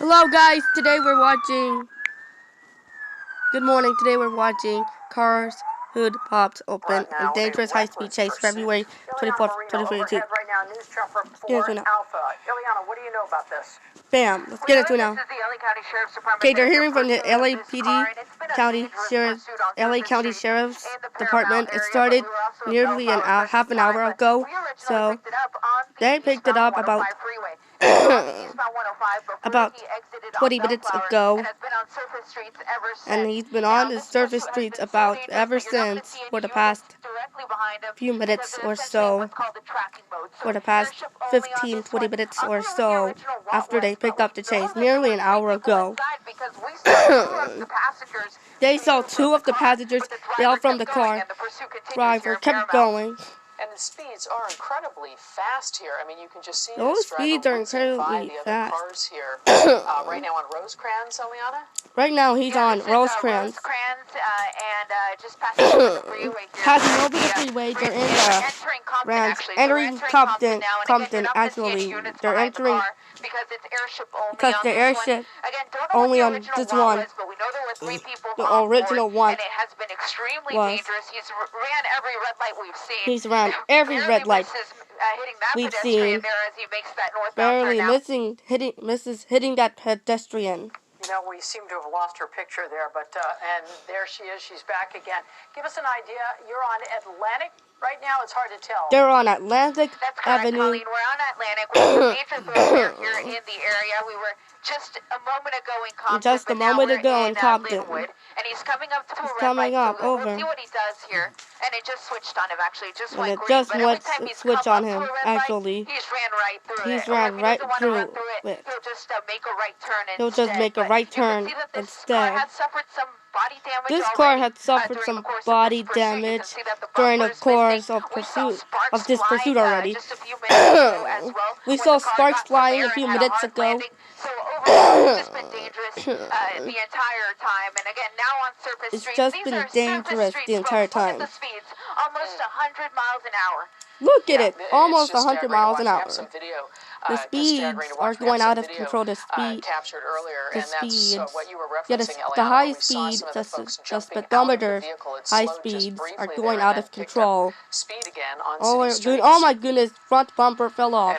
Hello guys, today we're watching, good morning, today we're watching Cars Hood Pops Open and Dangerous High-Speed Chase, February 24th, 2022. Right now, news jumper Get 4 into it now. Alpha. Ileana, what do you know about this? Bam, let's get into it now. Okay, they're hearing from the LA County Sheriff's Department. It started nearly half an hour ago, so they picked it up about about 20 minutes ago, and he's been on the surface streets about ever since for the past few minutes or so, for the past 15-20 minutes or so after they picked up the chase, nearly an hour ago. They saw two of the passengers bail from the car. Driver kept going. And the speeds are incredibly fast here. I mean, you can just see those speeds are incredibly fast. Cars here. Right now on Rosecrans, Eliana? Right now he's on Rosecrans. Just passing over the freeway here. Passing over the freeway, they're in entering Compton, actually. They're entering because the airship only on this one, the original one, was. He's ran every red light we've seen, barely misses hitting that pedestrian. You know, we seem to have lost her picture there, but, and there she is, she's back again. Give us an idea, you're on Atlantic right now, it's hard to tell. They're on Atlantic Avenue. Colleen. We're on Atlantic, we're a major thoroughfare here in the area. We were just a moment ago in Compton, Linwood, and he's coming up to a red light, so over. We'll see what he does here. And it just switched on him, actually. It just went green, just but every time he's switch come on him, up to a red actually. light, he's ran right through it. He's ran right through it. He'll just make a right turn instead. He'll just make a right turn instead. This car had suffered some body damage during the course of this pursuit already. We saw sparks flying a few minutes ago. So overall, it's just been dangerous the entire time. And again, now on surface streets, it's just been dangerous the entire time. Look at the speeds, almost 100 miles an hour. Look at it, almost 100 miles an hour. The speeds are going out of control. The speeds, the high speed, the speedometer high speeds are going out of control. Oh my goodness, front bumper fell off.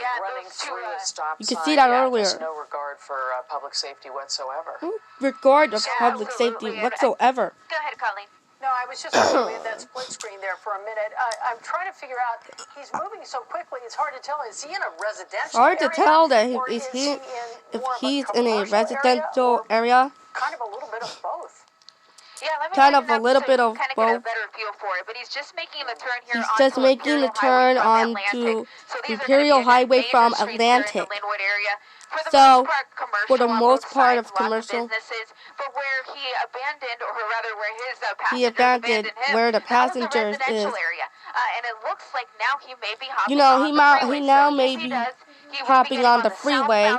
You can see that earlier. No regard for public safety whatsoever. Regard of public safety whatsoever. Go ahead, Colleen. No, I was just looking at that split screen there for a minute. I'm trying to figure out, he's moving so quickly, it's hard to tell. Is he in a residential area? Hard to tell that if he's in a residential area. Kind of a little bit of both. Yeah, let me kind of a little bit of both. Get a better feel for it, but he's just making the turn here. He's just making the turn onto Imperial Highway from Atlantic. So, for the most part of commercial, but where he abandoned, or rather where his abandoned where the passengers is. And it looks like now he may be hopping he now may be hopping on the freeway.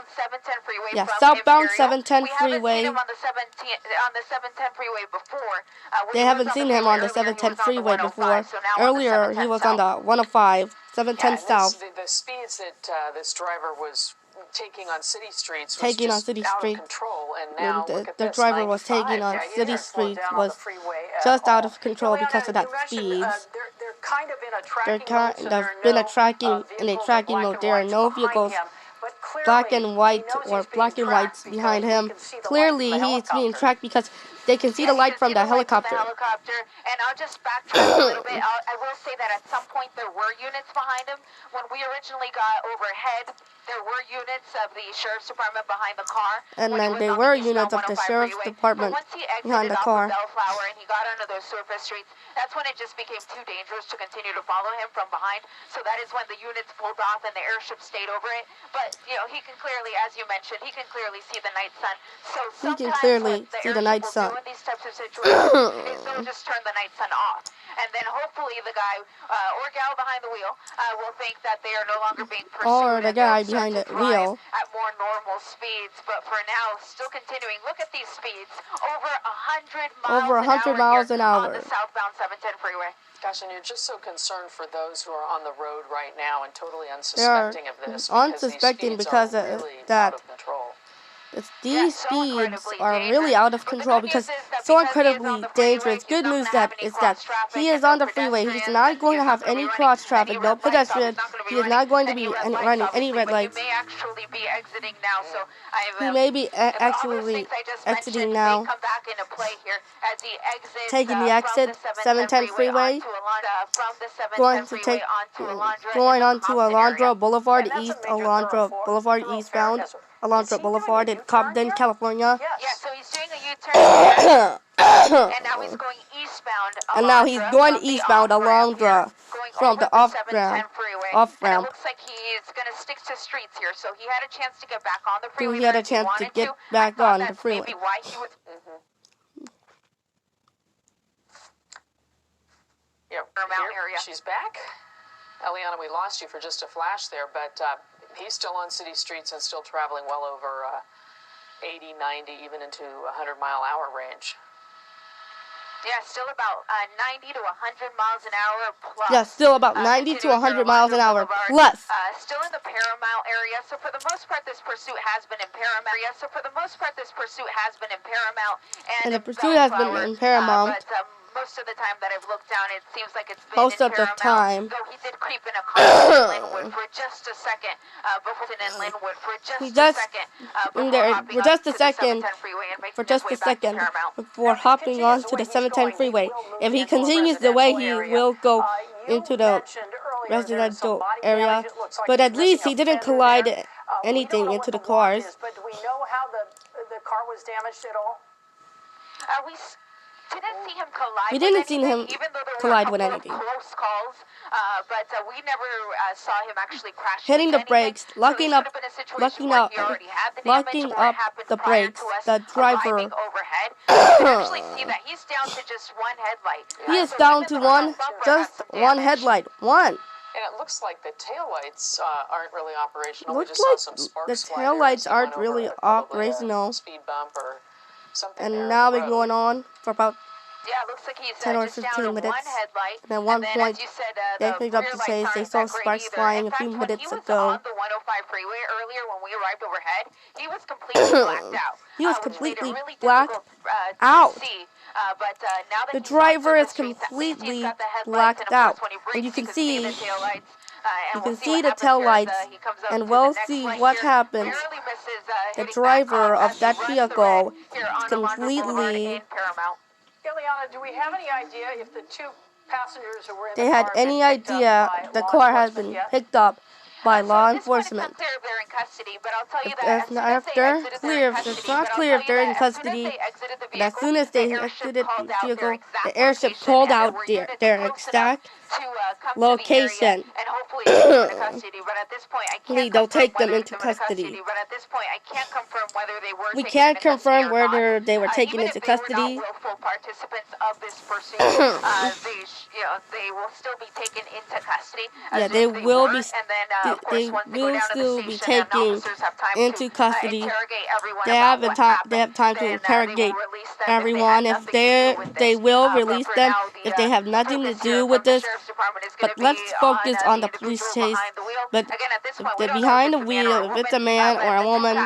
Yeah, southbound 710 freeway. On the 710 freeway before. They haven't seen him on the 710 freeway before. Earlier, he was on the 105, 710 south. The speeds that this driver was taking on city streets out of control, and now the driver was taking on city streets was just out of control because of that speed. They're kind of in a tracking mode. There are no vehicles, black and whites behind him. Clearly, he is being tracked because they can see the light from the helicopter. And I'll just backtrack a little bit. I will say that at some point there were units behind him. When we originally got overhead, there were units of the Sheriff's Department behind the car. And then there were units of the Sheriff's Department behind the car. Bellflower and he got onto those surface streets, that's when it just became too dangerous to continue to follow him from behind. So that is when the units pulled off and the airship stayed over it. But, you know, he can clearly, as you mentioned, he can clearly see the night sun. So he can clearly see the night sun. In these types of situations, is they'll just turn the night sun off. And then hopefully the guy or gal behind the wheel will think that they are no longer being pursued. Or the guy behind the wheel. At more normal speeds. But for now, still continuing. Look at these speeds. Over 100 miles an hour. On the southbound 710 freeway. Gosh, and you're just so concerned for those who are on the road right now and totally unsuspecting of this. Unsuspecting because of that. These speeds are really out of control because so incredibly dangerous. Good news is that he is on the freeway. He's not going to have any cross traffic, no pedestrians. He is not going to be running any red lights. He may actually be exiting now, so He may be actually exiting now. come back into play here as he exits Taking the exit, 710 freeway, going onto Alondra Boulevard East, Alondra Boulevard eastbound, Alondra Boulevard in Compton, California. Yeah, so he's doing a U-turn and now he's going eastbound. And now he's going eastbound Alondra from the off-ramp. And it looks like he's going to stick to streets here, so he had a chance to get back on the freeway. He had a chance to get back on the freeway. Maybe why he was... She's back. Eliana, we lost you for just a flash there, but he's still on city streets and still traveling well over 80, 90, even into 100-mile-hour range. Yeah, still about 90 to 100 miles an hour plus. Yeah, still about 90 to 100 miles an hour plus. Still in the Paramount area, so for the most part, this pursuit has been in Paramount. And the pursuit has been in Paramount. But most of the time that I've looked down, it seems like it's been most in of the Paramount. time. Though he did creep in a car in Linwood for just a second. For just a second before hopping onto the 710 freeway. If he continues the way, he will go into the residential area. But at least he didn't collide anything into the cars. But do we know how the car was damaged at all? We didn't see him collide with anything. Close calls, but we never saw him actually crash. Hitting the brakes, locking up the brakes. The driver. You can actually see that he's down to just one headlight. He is down to just one headlight. One. And it looks like the taillights aren't really operational. Looks like the taillights aren't really operational. Speed bump or something. And now we're going on for about Yeah, it looks like he's 10 or just 15 down to minutes. one headlight. And at one point, as you said, they the picked up rear to lights say aren't they saw that great sparks either. flying In a fact, few when minutes he was ago. on the 105 freeway earlier when we arrived overhead, he was completely blacked out. He was which made it completely really blacked difficult, out. to see. But now that The he's driver on is the streets, at least he's completely got the headlights, blacked and of course out. when he And brakes, you can the see taillights. you can see the tail lights, and we'll see what happens. The driver of that vehicle is completely. Ileana, do we have any idea if the two passengers who were in They the had car any been picked idea up by the law car has enforcement been yet? picked up by law It's enforcement. not clear if they're in custody, but I'll tell you that It's not clear if they're in custody. But as soon as they exited the vehicle, the airship called out their exact location. And hopefully they're in custody. But at this point, I can't They'll take them confirm into whether custody. But at this point, I can't confirm whether they were. We taken can't into custody confirm or not. whether they were taken Even into if they were custody. not willful participants of this pursuit, they will still be taken into custody. Yeah, they will be. And then, of course, They once they go will down to still the be station and taken officers have time into to, custody. interrogate everyone They about have what time. happened, They have time to then, interrogate they will release them everyone. If they will release them if they have nothing to do with this. But let's focus on the police chase. But if they're behind the wheel, if it's a man or a woman,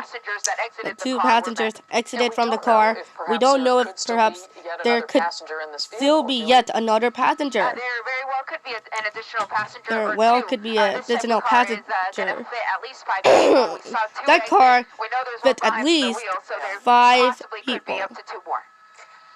the two passengers exited from the car. We don't know if perhaps there could still be yet another passenger. There very well could be an additional passenger. There or well two. could be an This type of additional car is, passenger. gonna fit at least 5 people. We saw two That exits. car We know there's fit one at behind the least wheel, so there 5 possibly could be people. up to 2 more.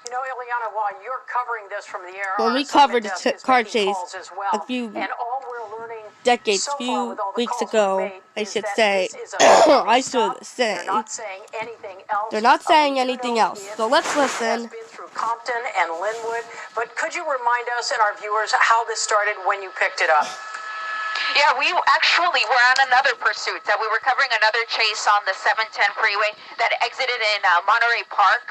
You know, Ileana, while you're covering this from the air, When our we covered desk the is car making chase calls as well. a few and all we're learning decades, so far few with all the weeks calls ago, we've made I is should that say, this is a I stop. should say, They're not saying anything else. they're not saying We do anything know else. the So let's incident listen. has been through Compton and Linwood, but could you remind us and our viewers how this started when you picked it up? Yeah, we actually were on another pursuit. We were covering another chase on the 710 freeway that exited in Monterey Park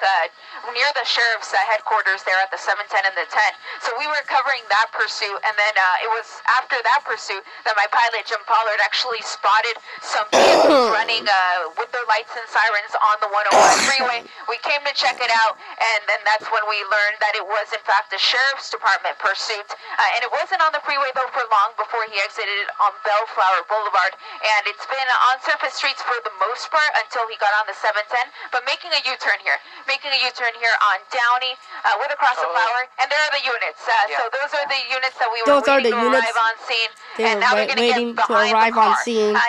near the sheriff's headquarters there at the 710 and the 10. So we were covering that pursuit, and then it was after that pursuit that my pilot, Jim Pollard, actually spotted some vehicles running with their lights and sirens on the 105 freeway. We came to check it out, and then that's when we learned that it was, in fact, a sheriff's department pursuit. And it wasn't on the freeway, though, for long before he exited located on Bellflower Boulevard, and it's been on surface streets for the most part until he got on the 710, but making a U-turn here on Downey with across the flower, and there are the units. So those are the units that we were waiting to arrive on scene, and now they're going to get behind the car.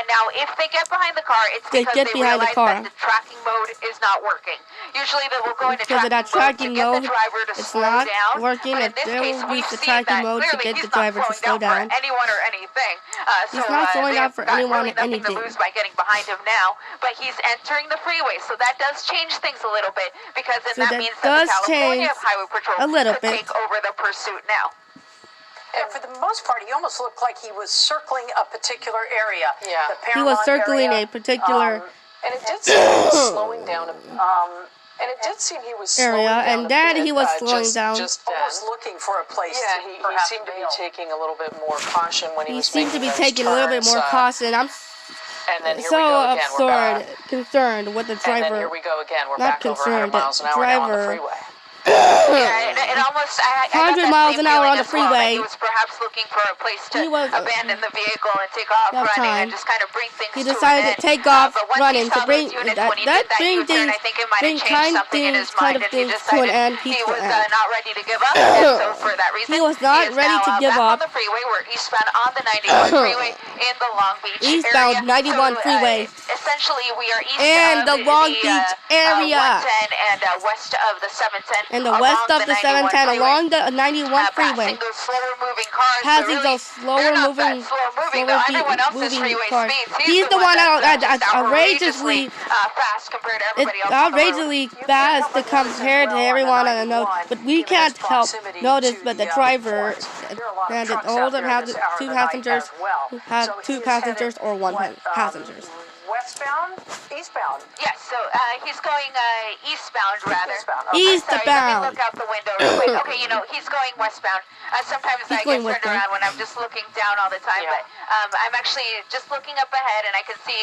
Now, if they get behind the car, it's because they realize that the tracking mode is not working. Usually they will go into tracking mode to get the driver to slow down, working, but in this case, we've seen that clearly he's not slowing down for anyone or anything. He's not slowing down for anyone or anything. To lose by getting behind him now, but he's entering the freeway, so that does change things a little bit, because then that means that the California Highway Patrol could take over the pursuit now. And for the most part, he almost looked like he was circling a particular area. Yeah. He was circling a particular and it did seem he was slowing down. And it did seem he was slowing down and then he was slowing down. Just almost looking for a place. Yeah, he seemed to be taking a little bit more caution when he was making those turns. He seemed to be taking a little bit more caution. I'm concerned with the driver. And then here we go again. We're not back concerned, over 100 miles an hour now on the freeway. Yeah, it almost... 100 miles an hour on the freeway. He was perhaps looking for a place to abandon the vehicle and take off running and just kind of bring things to an end. He decided to take off running to bring things to an end. He was not ready to give up, and so for that reason, he was not ready to give up. On the freeway, we're eastbound on the 91 freeway in the Long Beach area. 91 freeway. Essentially, we are east of the Long Beach area. 110 and west of the 710. In the west of the 710, along the 91 freeway, passing those slower moving cars. He's the one outrageously fast compared to everyone I know, but we can't help notice. But the driver and the older two passengers or one passenger. Westbound? Eastbound? Yes, so he's going eastbound, rather. Eastbound. Sorry, let me look out the window real quick. Okay, he's going westbound. Sometimes I get turned around when I'm just looking down all the time, but I'm actually just looking up ahead, and I can see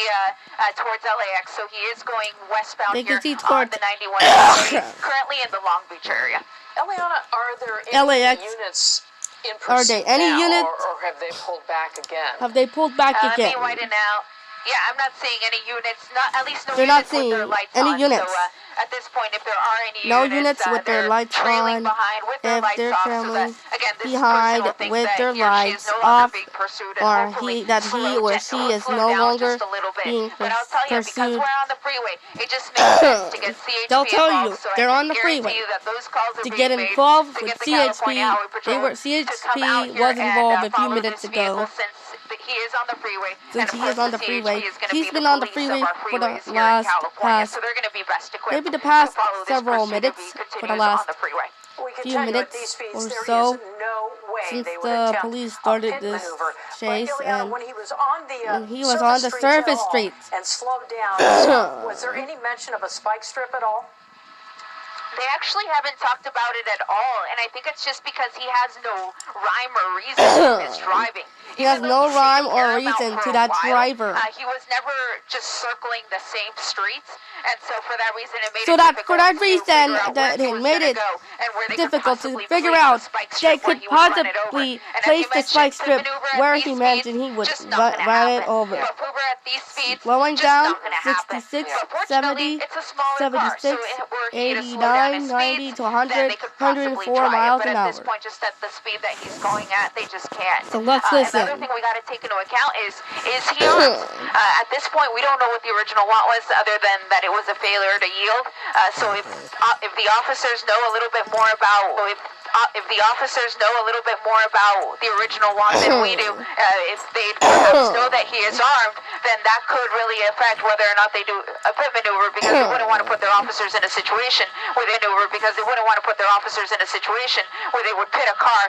towards LAX, so he is going westbound here on the 91 currently in the Long Beach area. Eliana, are there any units in pursuit now, or have they pulled back again? Have they pulled back again? Let me widen out. Yeah, I'm not seeing any units, at least no units with their lights on. Units. So at this point, if there are any units with their lights on, if they're trailing behind with their lights off, or he or she is no longer being pursued. They'll tell you they're on the freeway. To get involved with CHP, CHP was involved a few minutes ago. He is on the freeway. Since he is on the freeway, he's been on the freeway for the past, maybe the past several minutes, for the last few minutes or so, since the police started this chase, and when he was on the surface streets and slowed down. Was there any mention of a spike strip at all? They actually haven't talked about it at all, and I think it's just because he has no rhyme or reason to his driving. He has no rhyme or reason to that driver. He was never just circling the same streets, and so for that reason it made it difficult to figure out they could possibly place the spike strip where he mentioned he would run it over. Slowing down 66, 70, 76, 89, 90 to 100, 104 miles an hour. At this point, just at the speed that he's going at, they just can't. So let's listen. Another thing we got to take into account is he armed? At this point, we don't know what the original want was, other than that it was a failure to yield. So if the officers know a little bit more about the original want than we do, if they perhaps know that he is armed, then that could really affect whether or not they do a pit maneuver, because they wouldn't want to put their officers in a situation where they would pit a car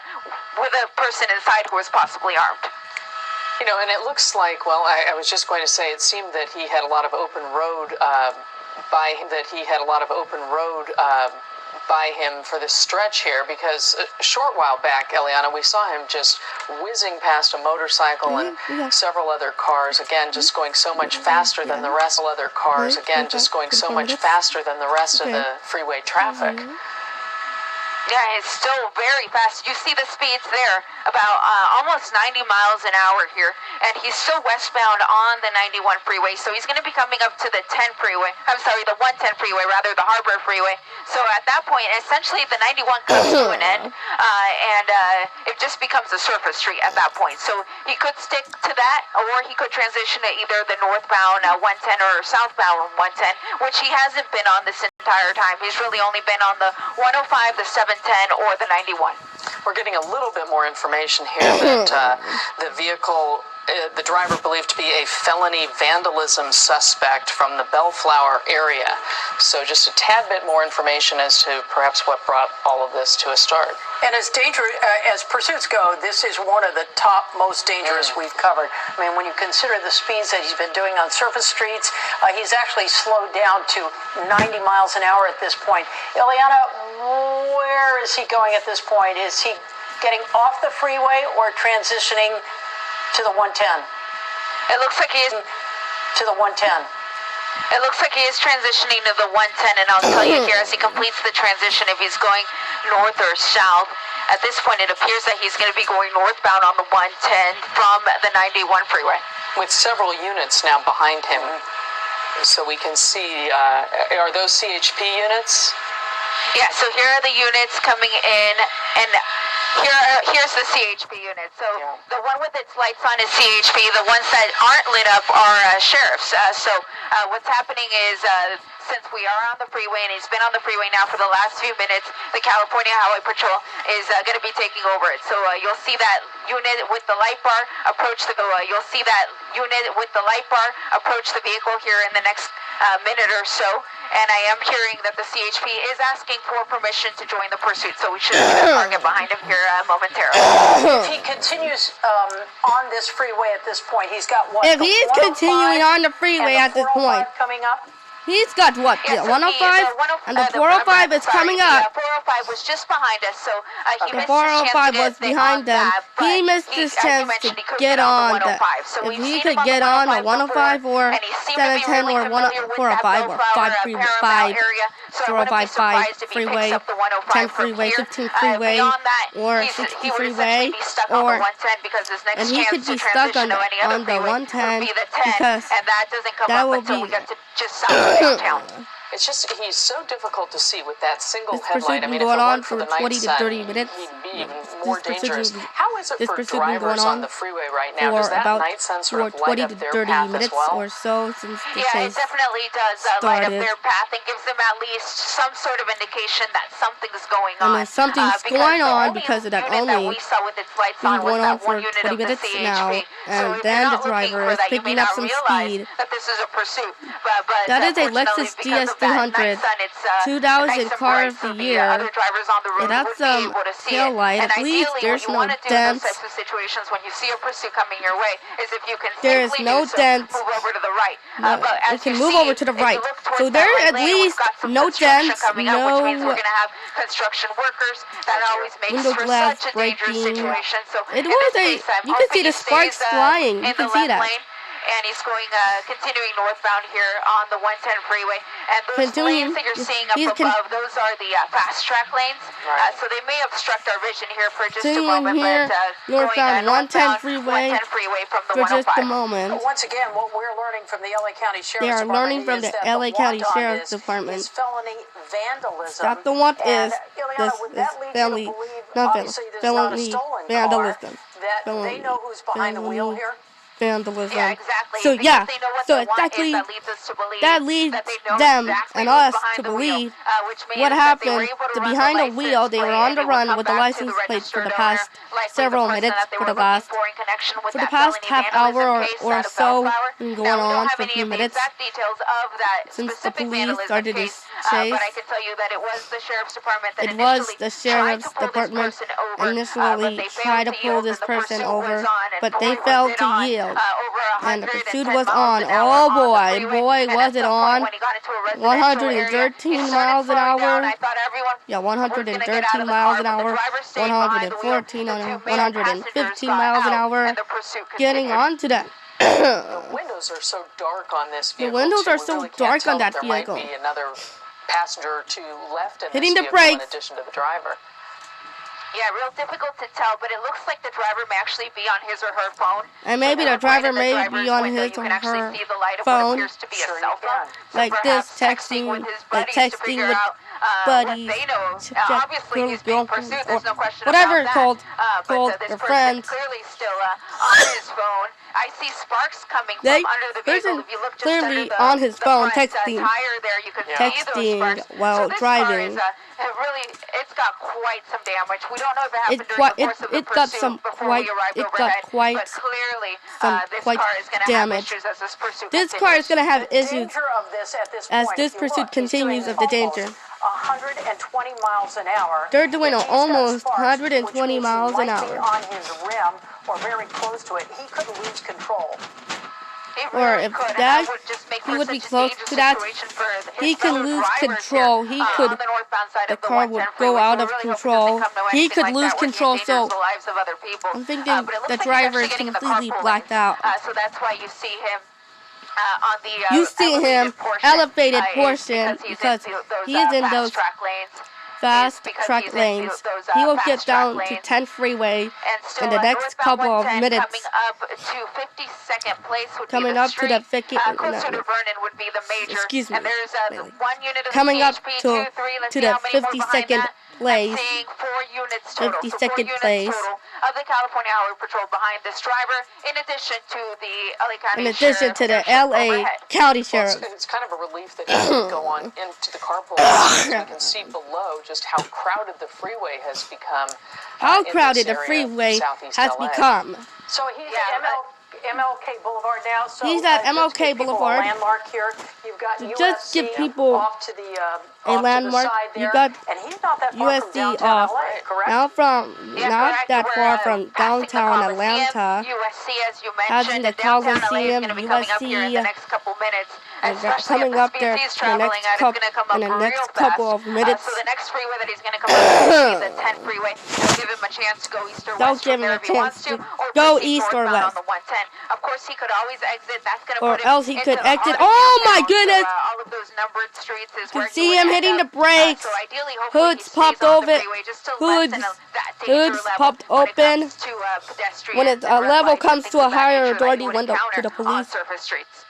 with a person inside who is possibly armed. And it looks like, well, I was just going to say, it seemed that he had a lot of open road by him for this stretch here, because a short while back, Eliana, we saw him just whizzing past a motorcycle and several other cars, again, just going so much faster than the rest of the freeway traffic. Yeah, it's still very fast. You see the speeds there, about almost 90 miles an hour here, and he's still westbound on the 91 freeway, so he's going to be coming up to the 10 freeway. I'm sorry, the 110 freeway, rather, the Harbor freeway. So at that point, essentially, the 91 comes to an end, and it just becomes a surface street at that point. So he could stick to that, or he could transition to either the northbound 110 or southbound 110, which he hasn't been on this entire time. He's really only been on the 105, the 710, or the 91. We're getting a little bit more information here that the vehicle, the driver believed to be a felony vandalism suspect from the Bellflower area. So just a tad bit more information as to perhaps what brought all of this to a start. And as pursuits go, this is one of the top most dangerous we've covered. I mean, when you consider the speeds that he's been doing on surface streets, he's actually slowed down to 90 miles an hour at this point. Ileana, where is he going at this point? Is he getting off the freeway or transitioning to the 110? It looks like he is to the 110. It looks like he is transitioning to the 110, and I'll tell you here as he completes the transition if he's going north or south. At this point, it appears that he's going to be going northbound on the 110 from the 91 freeway. With several units now behind him, so we can see, are those CHP units? Yeah, so here are the units coming in, and here's the CHP unit. So the one with its lights on is CHP. The ones that aren't lit up are sheriffs. So what's happening is since we are on the freeway, and he's been on the freeway now for the last few minutes, the California Highway Patrol is going to be taking over it. So you'll see that unit with the light bar approach the you'll see that unit with the light bar approach the vehicle here in the next minute or so. And I am hearing that the CHP is asking for permission to join the pursuit, so we should see the target behind him here momentarily. If he continues on this freeway at this point, he's got what? If he's continuing on the freeway at this point, coming up. he's got what? Yeah, The so 105 and the 405 is coming up. The 405 was just behind us, so he The missed his chance 405 to was get behind them. but He missed his chance to get on the. If he could get on the 105 or 710 or 405 or 5 405 freeway, 10 freeway, 15 freeway, or 60 freeway, or and he could be stuck on the 110 because that will be. It's just, he's so difficult to see with that single This headlight. I pursuit mean, been if going it on weren't for for the night 20 to sun, 30 minutes. he'd be even more dangerous. This How is it this for pursuit been going drivers on on the freeway right now? Does for that about night sun sort of light 20 up to their 30 path as minutes well? or so since the Yeah, it chase definitely does light up started. their path and gives them at least some sort of indication that something's going on. And then something's going on because of that unit that only we saw with its lights been on was going on that one for unit 20 of the minutes CHP. now, So and if then you're the not looking driver for is that, you may picking up not some realize speed. that this is a pursuit. But That is a unfortunately, Lexus because of that night GS300, sun, it's 2000 nice and car bright of for the the year. other drivers on the road It has would be some able to see tail it. light. And At least ideally, there's what you no want to do in those dents. types of situations when you see a pursuit coming your way is if you can There is safely no do so, dents. move over to the right. No, But it as can you move see, over to the if you right. look towards So that there right at lane, we've least got some no construction dents, coming up, which means no we're going to have construction workers. That always makes window for glass such a dangerous breaking. situation. So It in was this a. case, I'm You can see hoping the he sparks stays, flying. in You can the see left that. lane. And he's going, continuing northbound here on the 110 freeway. And those lanes that you're seeing up above, those are the fast track lanes. So they may obstruct our vision here for just a moment. Here, But northbound 110 freeway from the for just a 105. moment. Once again, what we're learning from the LA County Sheriff's They are Department learning from is the that LA County want on Sheriff's this Department is felony vandalism. That the want And, is Ileana, this would is that lead you to felony, believe, not obviously, this is not a felony stolen vandalism. car, that they know who's behind the wheel here? Vandalism. Yeah, exactly. So Because yeah, they know what so they want exactly is that leads us to believe that leads that they know them exactly and who's us behind to the wheel, believe which means what that they were happened able to to run behind the license wheel. They plate were on and the it would run come with the back to license plates for registered the owner, past likely several person minutes, that they for were the past looking for in connection with for the that past felony half vandalism hour case or out of so. Bellflower. Been Now, going we don't on have for a any few of the minutes exact details of that since the specific police vandalism started case, this chase. but I can tell you that it was the sheriff's department that It was initially the tried sheriff's to pull this department person over, initially but they tried to failed pull yield, this and the person pursuit over, was on, and but they boy, failed was it to on, yield. over And the 110 pursuit was miles on. an hour Oh on the boy, freeway. boy, And was at it some point, on. when he got into a residential area, 113 he started miles an slowing down. hour. I thought everyone Yeah, was gonna get out 113 of the miles car, an but the hour, driver stayed behind the wheel. 114 The on two male 115 passengers got miles an out, hour, and the pursuit getting continued. onto that. The windows are so dark on this The vehicle. windows too. are We so really can't dark tell on that if there vehicle. might be another passenger or two left in Hitting this the vehicle in brakes. addition to the driver. Yeah, real difficult to tell, but it looks like the driver may actually be on his or her phone. And maybe the driver may be on his or her phone, Appears to be a cell phone. So like this, texting with his buddies texting to figure with out buddies, what they know. to check Obviously, he's being pursued. There's no question whatever about called, that. But your this person friends. clearly still on his phone. I see sparks coming from under the vehicle. If you look just clearly under on his phone, front, texting, tire there, you can see those sparks. while so this driving. Car is, really, it's got quite some damage. We don't know if it happened during the course of the pursuit before we arrived overhead, but clearly this car is going to have issues as this pursuit This car is going to have The issues danger of this at this as point, this if you pursuit look, he's doing continues of the danger. 120 miles an hour. They're doing If he's got almost sparks, 120 which means miles he an might be hour. on his rim or very close to it, he could lose control. Or if that, he would be close to that, he can lose control. He could, the car would go out of control. He could lose control, so I'm thinking the driver is completely blacked out. So that's why you see him on the You see him elevated portion because he is in those track lanes. fast track lanes. He will get down to 10 freeway in the next couple of minutes. Coming up to the 50, excuse me. And there's one unit of Coming up CHP, to 2, 3, let's see the how many more behind 52nd that. place. I'm seeing 4 units total. 52nd so 4 place. units total of the California Highway Patrol behind this driver, in addition to the LA County In addition Sheriff to the Sheriff LA overhead. County Sheriff. It's kind of a relief that he did go on into the carpool lane, so we can see below just how crowded the freeway has become. How in crowded this the area of freeway Southeast has LA. become. So he's at MLK Boulevard now. So He's at just MLK give people Boulevard. A landmark here. You've got To USC just give people off to the a landmark, side there. you got and he's not that far from USC downtown off. LA, correct? Not that We're, far from passing the downtown Coliseum. Atlanta. USC, as you Having mentioned, the downtown LA is Coliseum, going to be coming up here in the USC, next couple minutes. and Especially coming if up the there speed he's in the traveling next at is going to come up in the real next fast. couple of minutes. So the next freeway that he's going to come up will be the 10 freeway. They'll give him a chance to go east or They'll west give from him there a if he wants chance to, to or go proceed east or northbound west. on the 110. Of course, he could always exit. That's going to Or put him else he could into the exit. heart of Oh my downtown. goodness! So, all of those numbered streets is where You can see him hitting the brakes. So ideally, hopefully Hoods he stays popped on the open. freeway just to Hoods, lessen that danger hoods level popped when it open. comes to, pedestrians When and a red level lights and comes things to a of that higher nature that authority you would when to the encounter on police. surface streets.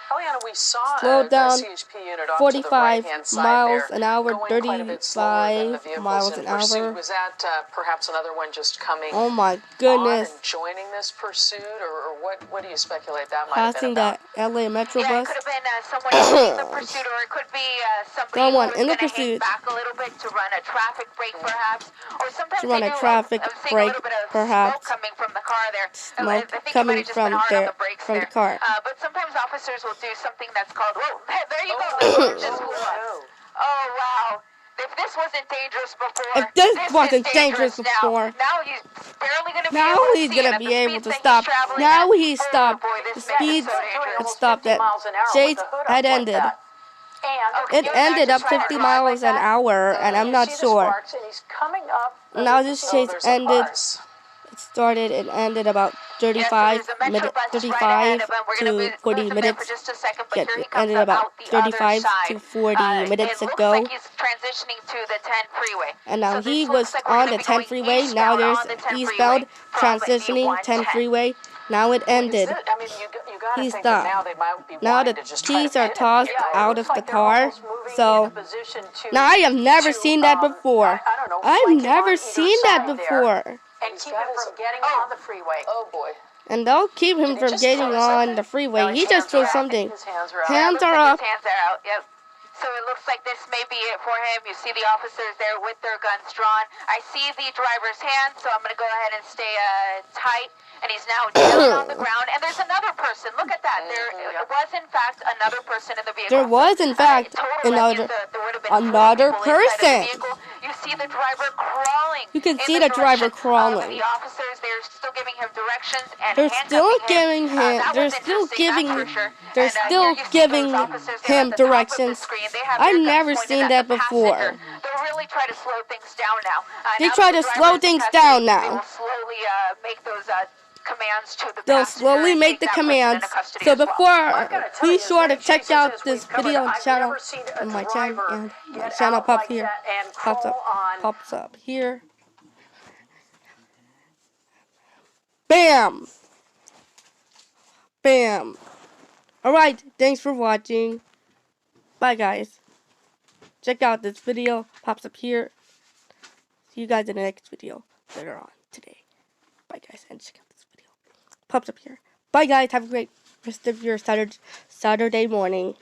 Eliana, we saw Slow down a CHP unit off to the 45 right-hand side miles there, an hour, going quite a bit slower than the 35 vehicles miles in an pursuit. hour. Was that perhaps another one just coming Oh my on goodness. and joining this pursuit, or what do you speculate that might have Passing been about? that LA Metro Yeah, it bus. could have been someone in the pursuit, or it could be somebody who Someone was in the going to hang pursuit. back a little bit to run a traffic break, perhaps. Or sometimes To run they a do. traffic I'm seeing break, a little bit of perhaps. smoke coming from the car there. Smoke I think coming he might have just from been hard on the brakes from there. the car. But sometimes officers will do something that's called, whoa, there you go. The just blew up. Oh, wow. If this wasn't dangerous before, If this wasn't is dangerous now. before. Now he's barely going to be Now able to he's see, gonna and at be the able speeds to that stop. he's traveling Now at, he oh, stopped. boy, The this man is speeds so dangerous. had stopped at Chase had ended. Okay, It ended up 50 miles an hour, and I'm not sure. Now this chase ended. It started and ended about 35 to 40 minutes. It ended about 35 to 40 minutes ago. And now he was on the 10 freeway. Now there's eastbound transitioning 10 freeway. Now it ended. He stopped. Now the keys are tossed out of the car. So now I have never seen that before. I've never seen that before. And keep him from getting on the freeway. Oh boy. And they'll keep him from getting on the freeway. He just threw something. Hands are up. His hands are out, yep. So it looks like this may be it for him. You see the officers there with their guns drawn. I see the driver's hand, so I'm going to go ahead and stay tight. And he's now down on the ground. And there's another person. Look at that. There was, in fact, another person in the vehicle. There was, in fact, another person. You see the driver crawling. You can see the driver crawling. The officers, they're still giving him directions and They're still giving him. They're still giving him directions. I've never seen that before. They'll really try to slow things down now. They try to slow things down now. They will slowly make those commands to the They'll passenger slowly and make take the that person commands. into custody So as well. before, be sure to check out this video and channel, and my channel pops here, pops up here. Bam! Bam! Alright, thanks for watching. Bye, guys. Check out this video. Pops up here. See you guys in the next video later on today. Bye, guys, and check out this video. Pops up here. Bye, guys. Have a great rest of your Saturday morning.